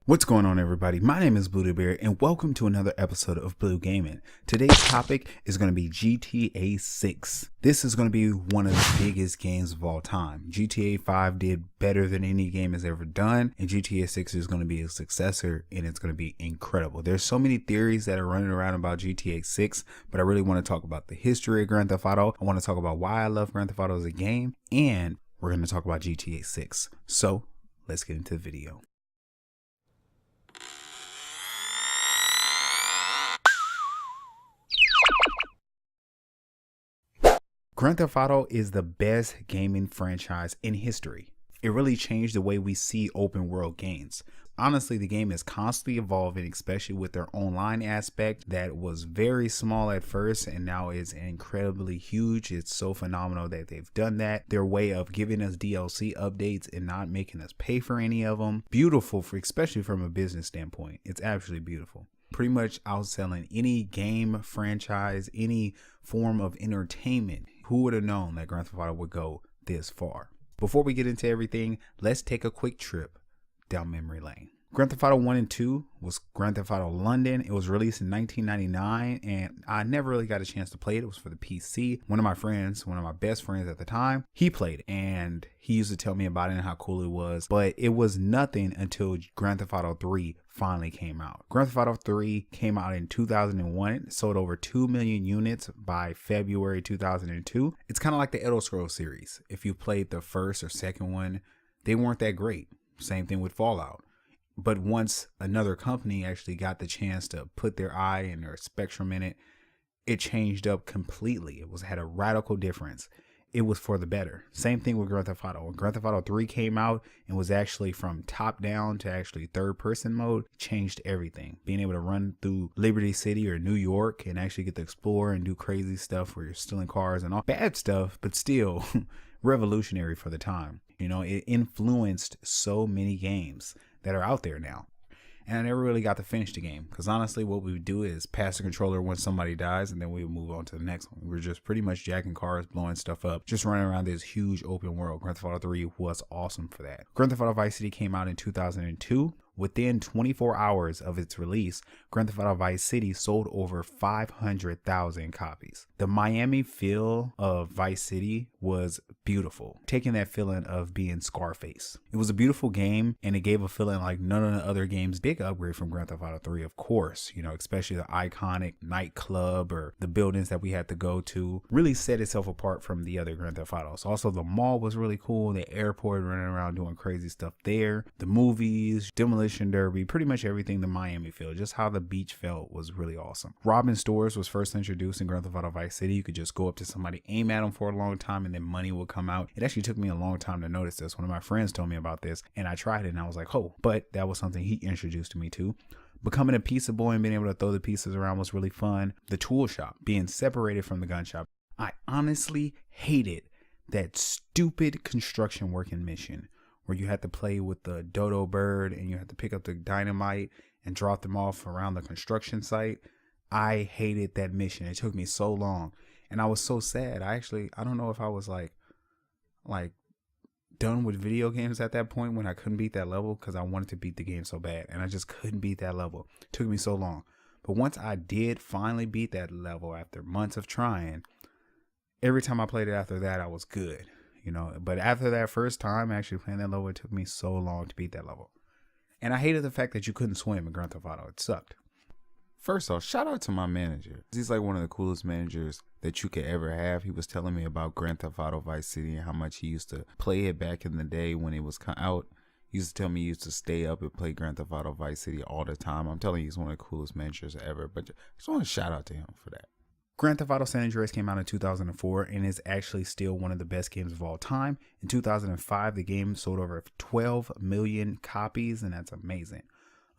What's going on, everybody? My name is Blueberry and welcome to another episode of Blue Gaming. Today's topic is going to be GTA 6. This is going to be one of the biggest games of all time. GTA 5 did better than any game has ever done, and GTA 6 is going to be a successor, and it's going to be incredible. There's so many theories that are running around about GTA 6, but I really want to talk about the history of Grand Theft Auto. I want to talk about why I love Grand Theft Auto as a game, and we're going to talk about GTA 6. So let's get into the video. Grand Theft Auto is the best gaming franchise in history. It really changed the way we see open world games. Honestly, the game is constantly evolving, especially with their online aspect that was very small at first and now is incredibly huge. It's so phenomenal that they've done that. Their way of giving us DLC updates and not making us pay for any of them. Beautiful, especially from a business standpoint. It's absolutely beautiful. Pretty much outselling any game franchise, any form of entertainment. Who would have known that Grand Theft Auto would go this far? Before we get into everything, let's take a quick trip down memory lane. Grand Theft Auto 1 and 2 was Grand Theft Auto London. It was released in 1999 and I never really got a chance to play it. It was for the PC. One of my best friends at the time, he played it and he used to tell me about it and how cool it was. But it was nothing until Grand Theft Auto 3 finally came out. Grand Theft Auto 3 came out in 2001. It sold over 2 million units by February 2002. It's kind of like the Elder Scrolls series. If you played the first or second one, they weren't that great. Same thing with Fallout. But once another company actually got the chance to put their eye and their spectrum in it, it changed up completely. It had a radical difference. It was for the better. Same thing with Grand Theft Auto. When Grand Theft Auto 3 came out and was actually from top down to actually third person mode, changed everything. Being able to run through Liberty City or New York and actually get to explore and do crazy stuff where you're stealing cars and all bad stuff, but still revolutionary for the time. You know, it influenced so many games that are out there now. And I never really got to finish the game because honestly what we would do is pass the controller when somebody dies and then we would move on to the next one. We were just pretty much jacking cars, blowing stuff up, just running around this huge open world. Grand Theft Auto 3 was awesome for that. Grand Theft Auto Vice City came out in 2002. Within 24 hours of its release, Grand Theft Auto Vice City sold over 500,000 copies. The Miami feel of Vice City was beautiful, taking that feeling of being Scarface. It was a beautiful game and it gave a feeling like none of the other games. Big upgrade from Grand Theft Auto 3, of course, you know, especially the iconic nightclub or the buildings that we had to go to really set itself apart from the other Grand Theft Autos. Also, the mall was really cool. The airport, running around doing crazy stuff there. The movies, Demolition Derby, pretty much everything the Miami feel, just how the beach felt was really awesome. Robbing stores was first introduced in Grand Theft Auto Vice City. You could just go up to somebody, aim at them for a long time, and then money will come out. It actually took me a long time to notice this. One of my friends told me about this, and I tried it, and I was like, oh, but that was something he introduced me to. Becoming a pizza boy and being able to throw the pieces around was really fun. The tool shop, being separated from the gun shop. I honestly hated that stupid construction working mission where you had to play with the dodo bird and you had to pick up the dynamite and drop them off around the construction site. I hated that mission. It took me so long and I was so sad. I don't know if I was like done with video games at that point when I couldn't beat that level because I wanted to beat the game so bad and I just couldn't beat that level. It took me so long. But once I did finally beat that level after months of trying, every time I played it after that, I was good. You know, but after that first time actually playing that level, it took me so long to beat that level. And I hated the fact that you couldn't swim in Grand Theft Auto. It sucked. First off, shout out to my manager. He's like one of the coolest managers that you could ever have. He was telling me about Grand Theft Auto Vice City and how much he used to play it back in the day when it was out. He used to tell me he used to stay up and play Grand Theft Auto Vice City all the time. I'm telling you, he's one of the coolest managers ever. But I just want to shout out to him for that. Grand Theft Auto San Andreas came out in 2004 and is actually still one of the best games of all time. In 2005, the game sold over 12 million copies, and that's amazing.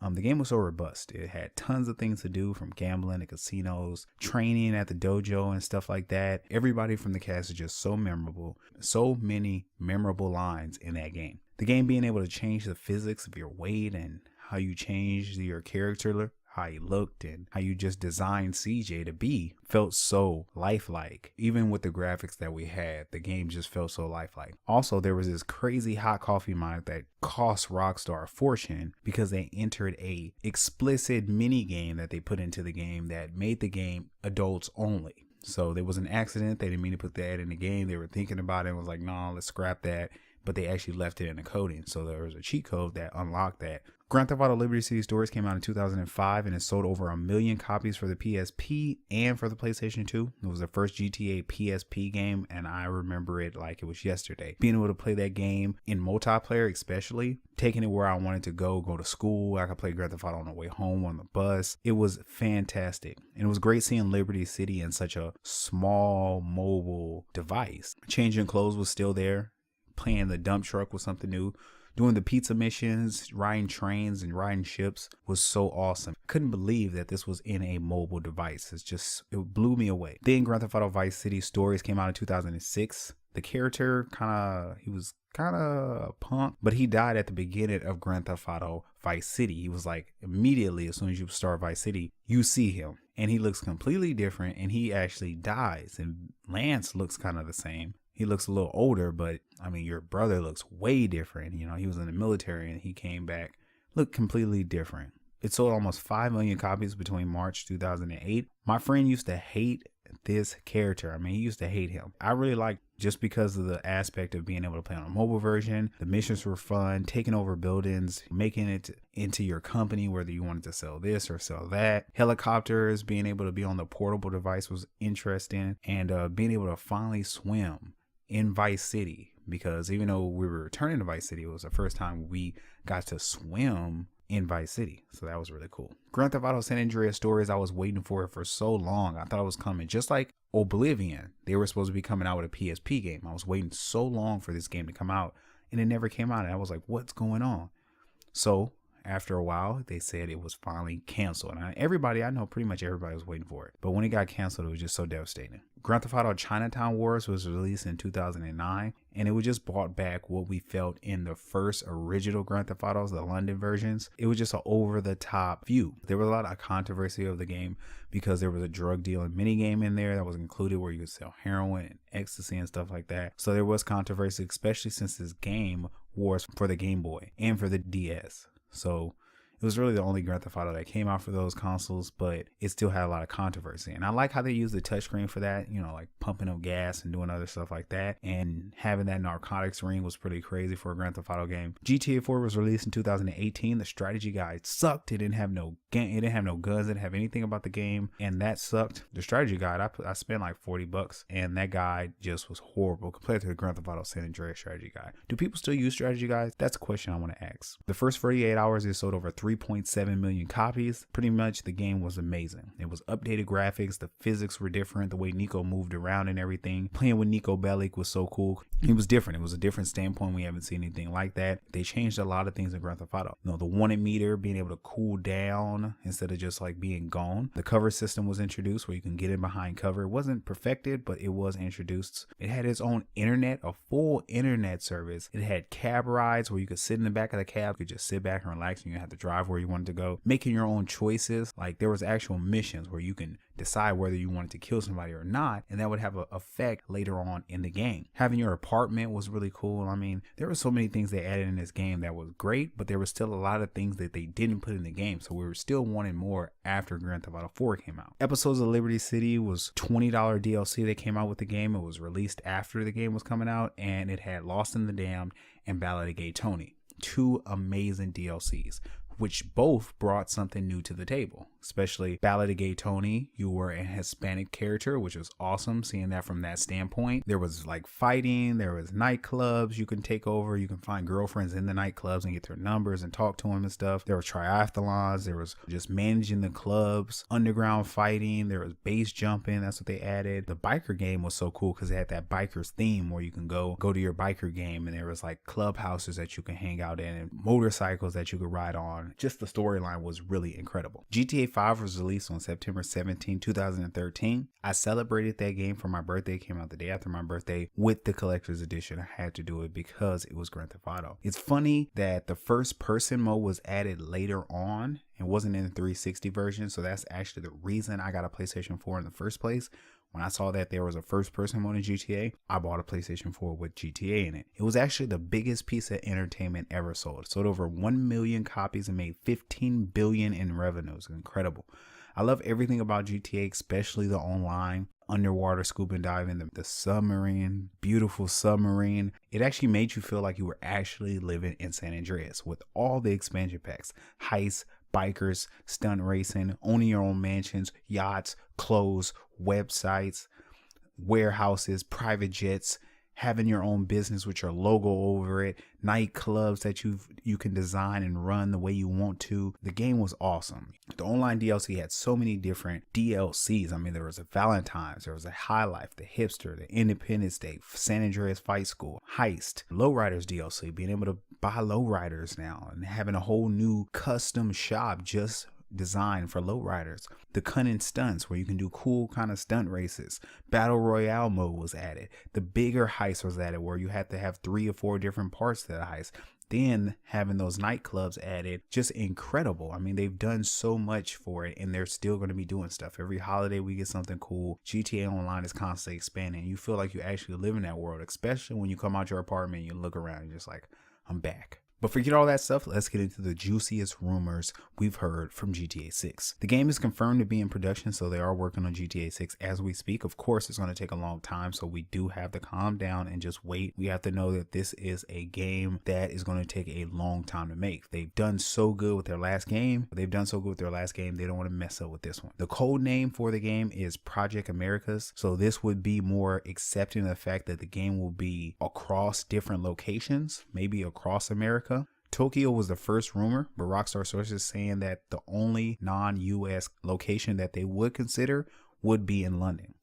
The game was so robust. It had tons of things to do, from gambling to casinos, training at the dojo and stuff like that. Everybody from the cast is just so memorable. So many memorable lines in that game. The game being able to change the physics of your weight and how you change your character, how he looked and how you just designed CJ to be felt so lifelike. Even with the graphics that we had, the game just felt so lifelike. Also, there was this crazy hot coffee mod that cost Rockstar a fortune because they entered a explicit mini game that they put into the game that made the game adults only. So there was an accident. They didn't mean to put that in the game. They were thinking about it and was like, no, let's scrap that. But they actually left it in the coding. So there was a cheat code that unlocked that. Grand Theft Auto Liberty City Stories came out in 2005 and it sold over 1 million copies for the PSP and for the PlayStation 2. It was the first GTA PSP game and I remember it like it was yesterday. Being able to play that game in multiplayer, especially taking it where I wanted to go to school. I could play Grand Theft Auto on the way home on the bus. It was fantastic. And it was great seeing Liberty City in such a small mobile device. Changing clothes was still there. Playing the dump truck was something new. Doing the pizza missions, riding trains and riding ships was so awesome. Couldn't believe that this was in a mobile device. It blew me away. Then Grand Theft Auto Vice City Stories came out in 2006. The character he was kind of a punk, but he died at the beginning of Grand Theft Auto Vice City. He was like immediately as soon as you start Vice City, you see him and he looks completely different and he actually dies. And Lance looks kind of the same. He looks a little older, but I mean, your brother looks way different. You know, he was in the military and he came back, looked completely different. It sold almost 5 million copies between March 2008. My friend used to hate this character. I mean, he used to hate him. I really liked just because of the aspect of being able to play on a mobile version. The missions were fun, taking over buildings, making it into your company, whether you wanted to sell this or sell that. Helicopters, being able to be on the portable device was interesting, and being able to finally swim in Vice City, because even though we were returning to Vice City, it was the first time we got to swim in Vice City. So that was really cool. Grand Theft Auto San Andreas Stories, I was waiting for it for so long. I thought it was coming. Just like Oblivion, they were supposed to be coming out with a PSP game. I was waiting so long for this game to come out and it never came out. And I was like, what's going on? So after a while, they said it was finally canceled. And I know pretty much everybody was waiting for it. But when it got canceled, it was just so devastating. Grand Theft Auto Chinatown Wars was released in 2009, and it was just brought back what we felt in the first original Grand Theft Autos, the London versions. It was just an over-the-top view. There was a lot of controversy of the game because there was a drug dealing minigame in there that was included where you could sell heroin and ecstasy and stuff like that. So there was controversy, especially since this game was for the Game Boy and for the DS. So it was really the only Grand Theft Auto that came out for those consoles, but it still had a lot of controversy. And I like how they use the touchscreen for that, you know, like pumping up gas and doing other stuff like that. And having that narcotics ring was pretty crazy for a Grand Theft Auto game. GTA 4 was released in 2018. The strategy guide sucked. It didn't have no game. It didn't have no guns. It didn't have anything about the game. And that sucked. The strategy guide, I spent like $40 and that guide just was horrible compared to the Grand Theft Auto San Andreas strategy guide. Do people still use strategy guides? That's a question I want to ask. The first 48 hours, it sold over 3.7 million copies. Pretty much the game was amazing. It was updated graphics. The physics were different. The way Nico moved around and everything. Playing with Nico Bellic was so cool. It was different. It was a different standpoint. We haven't seen anything like that. They changed a lot of things in Grand Theft Auto. You know, the wanted meter, being able to cool down instead of just like being gone. The cover system was introduced where you can get in behind cover. It wasn't perfected, but it was introduced. It had its own internet, a full internet service. It had cab rides where you could sit in the back of the cab. You could just sit back and relax and you had to drive where you wanted to go. Making your own choices. Like there was actual missions where you can decide whether you wanted to kill somebody or not, and that would have an effect later on in the game. Having your apartment was really cool. I mean, there were so many things they added in this game that was great, but there was still a lot of things that they didn't put in the game, so we were still wanting more after Grand Theft Auto 4 came out. Episodes of Liberty City was $20 DLC that came out with the game. It was released after the game was coming out, and it had Lost in the Damned and Ballad of Gay Tony. Two amazing DLCs, which both brought something new to the table. Especially Ballad of Gay Tony, you were a Hispanic character, which was awesome seeing that from that standpoint. There was like fighting, there was nightclubs you can take over, you can find girlfriends in the nightclubs and get their numbers and talk to them and stuff. There were triathlons, there was just managing the clubs, underground fighting, there was base jumping, that's what they added. The biker game was so cool because it had that biker's theme where you can go to your biker game, and there was like clubhouses that you can hang out in and motorcycles that you could ride on. Just the storyline was really incredible. GTA 5 was released on September 17, 2013. I celebrated that game for my birthday. It came out the day after my birthday with the collector's edition. I had to do it because it was Grand Theft Auto. It's funny that the first person mode was added later on and wasn't in the 360 version. So that's actually the reason I got a PlayStation 4 in the first place. When I saw that there was a first person mode in GTA, I bought a PlayStation 4 with GTA in it. It was actually the biggest piece of entertainment ever sold. Sold over 1 million copies and made 15 billion in revenues. Incredible. I love everything about GTA, especially the online, underwater scuba diving, the submarine, beautiful submarine. It actually made you feel like you were actually living in San Andreas with all the expansion packs, heists, bikers, stunt racing, owning your own mansions, yachts, clothes, websites, warehouses, private jets, having your own business with your logo over it, nightclubs that you can design and run the way you want to. The game was awesome. The online DLC had so many different DLCs. I mean, there was a Valentine's, there was a High Life, the Hipster, the Independence Day, San Andreas Fight School, Heist, Lowriders DLC, being able to buy lowriders now and having a whole new custom shop just designed for lowriders. The cunning stunts where you can do cool kind of stunt races. Battle Royale mode was added. The bigger heist was added where you had to have 3 or 4 different parts to the heist. Then having those nightclubs added, just incredible. I mean, they've done so much for it and they're still going to be doing stuff. Every holiday we get something cool. GTA Online is constantly expanding. You feel like you actually live in that world, especially when you come out your apartment and you look around and you're just like, I'm back. But forget all that stuff, let's get into the juiciest rumors we've heard from GTA 6. The game is confirmed to be in production, so they are working on GTA 6 as we speak. Of course, it's going to take a long time, so we do have to calm down and just wait. We have to know that this is a game that is going to take a long time to make. They've done so good with their last game. They don't want to mess up with this one. The code name for the game is Project Americas, so this would be more accepting of the fact that the game will be across different locations, maybe across America. Tokyo was the first rumor, but Rockstar sources saying that the only non-US location that they would consider would be in London.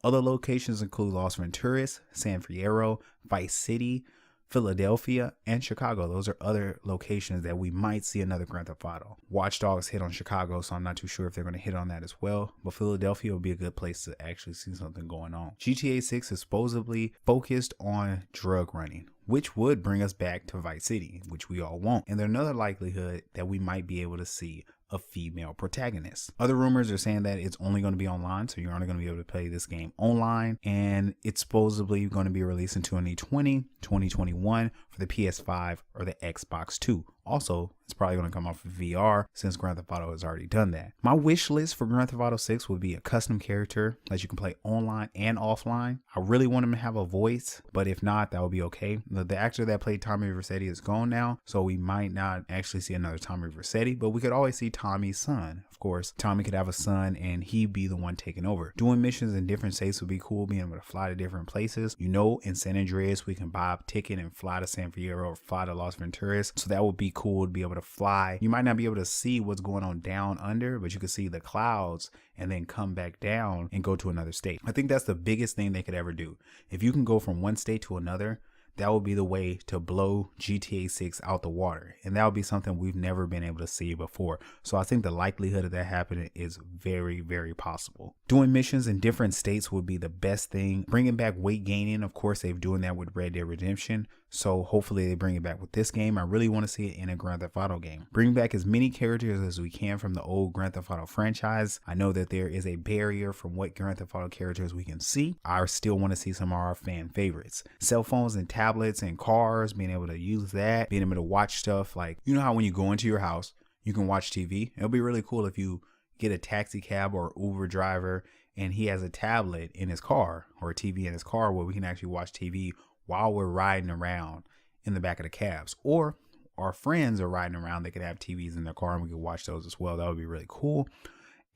Other locations include Los Venturas, San Fierro, Vice City, Philadelphia, and Chicago. Those are other locations that we might see another Grand Theft Auto. Watch Dogs hit on Chicago, so I'm not too sure if they're going to hit on that as well. But Philadelphia would be a good place to actually see something going on. GTA 6 is supposedly focused on drug running, which would bring us back to Vice City, which we all want. And there's another likelihood that we might be able to see a female protagonist. Other rumors are saying that it's only going to be online, so you're only going to be able to play this game online, and it's supposedly going to be released in 2020, 2021 for the PS5 or the Xbox 2. Also, it's probably going to come off of VR since Grand Theft Auto has already done that. My wish list for Grand Theft Auto 6 would be a custom character that you can play online and offline. I really want him to have a voice, but if not, that would be okay. The actor that played Tommy Vercetti is gone now, so we might not actually see another Tommy Vercetti, but we could always see Tommy's son. Of course, Tommy could have a son and he'd be the one taking over. Doing missions in different states would be cool, being able to fly to different places. You know, in San Andreas, we can buy a ticket and fly to San Fierro or fly to Los Venturas, so that would be cool to be able to fly. You might not be able to see what's going on down under, but you can see the clouds and then come back down and go to another state. I think that's the biggest thing they could ever do. If you can go from one state to another, that would be the way to blow GTA 6 out the water. And that would be something we've never been able to see before. So I think the likelihood of that happening is very, very possible. Doing missions in different states would be the best thing. Bringing back weight gaining, of course, they've doing that with Red Dead Redemption. So hopefully they bring it back with this game. I really want to see it in a Grand Theft Auto game. Bring back as many characters as we can from the old Grand Theft Auto franchise. I know that there is a barrier from what Grand Theft Auto characters we can see. I still want to see some of our fan favorites. Cell phones and tablets and cars, being able to use that, being able to watch stuff like, you know how when you go into your house, you can watch TV. It'll be really cool if you get a taxi cab or Uber driver and he has a tablet in his car or a TV in his car where we can actually watch TV while we're riding around in the back of the cabs, or our friends are riding around. They could have TVs in their car and we could watch those as well. That would be really cool.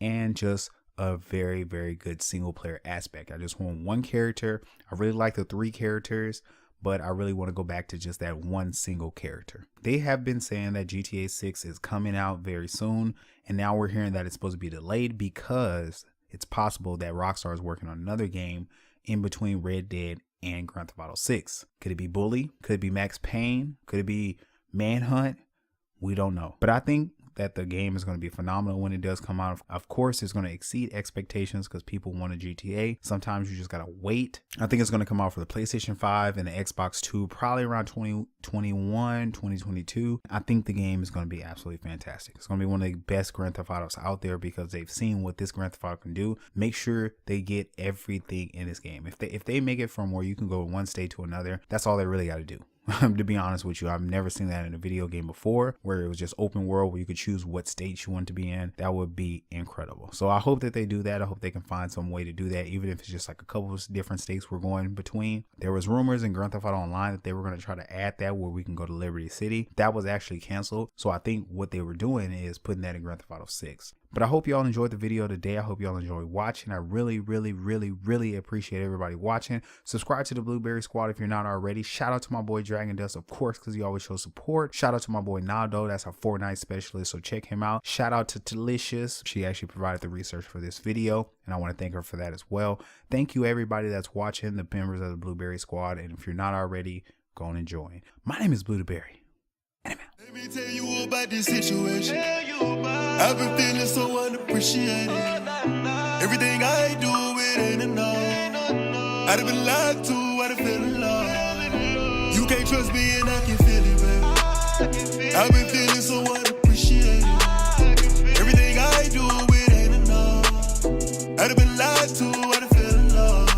And just a very, very good single player aspect. I just want one character. I really like the 3 characters, but I really want to go back to just that one single character. They have been saying that GTA 6 is coming out very soon. And now we're hearing that it's supposed to be delayed because it's possible that Rockstar is working on another game in between Red Dead and Grand Theft Auto 6. Could it be Bully? Could it be Max Payne? Could it be Manhunt? We don't know. But I think that the game is going to be phenomenal when it does come out. Of course, it's going to exceed expectations because people want a GTA. Sometimes you just got to wait. I think it's going to come out for the PlayStation 5 and the Xbox 2 probably around 2021, 2022. I think the game is going to be absolutely fantastic. It's going to be one of the best Grand Theft Autos out there because they've seen what this Grand Theft Auto can do. Make sure they get everything in this game. If they make it from where you can go one state to another, that's all they really got to do. To be honest with you, I've never seen that in a video game before, where it was just open world where you could choose what state you want to be in. That would be incredible. So I hope that they do that. I hope they can find some way to do that, even if it's just like a couple of different states we're going between. There was rumors in Grand Theft Auto Online that they were going to try to add that where we can go to Liberty City. That was actually canceled. So I think what they were doing is putting that in Grand Theft Auto 6. But I hope y'all enjoyed the video today. I hope y'all enjoyed watching. I really appreciate everybody watching. Subscribe to the Blueberry Squad if you're not already. Shout out to my boy Dragon Dust, of course, because he always shows support. Shout out to my boy Naldo. That's our Fortnite specialist, so check him out. Shout out to Delicious. She actually provided the research for this video, and I want to thank her for that as well. Thank you everybody that's watching, the members of the Blueberry Squad, and if you're not already, go and join. My name is Blueberry. Let me tell you about this situation. I've been feeling so unappreciated. Everything I do, it ain't enough. I'd have been lied to, I'd have fell in love. You can't trust me and I can feel it, baby. I've been feeling so unappreciated. Everything I do, it ain't enough. I'd have been lied to, I'd have fell in love.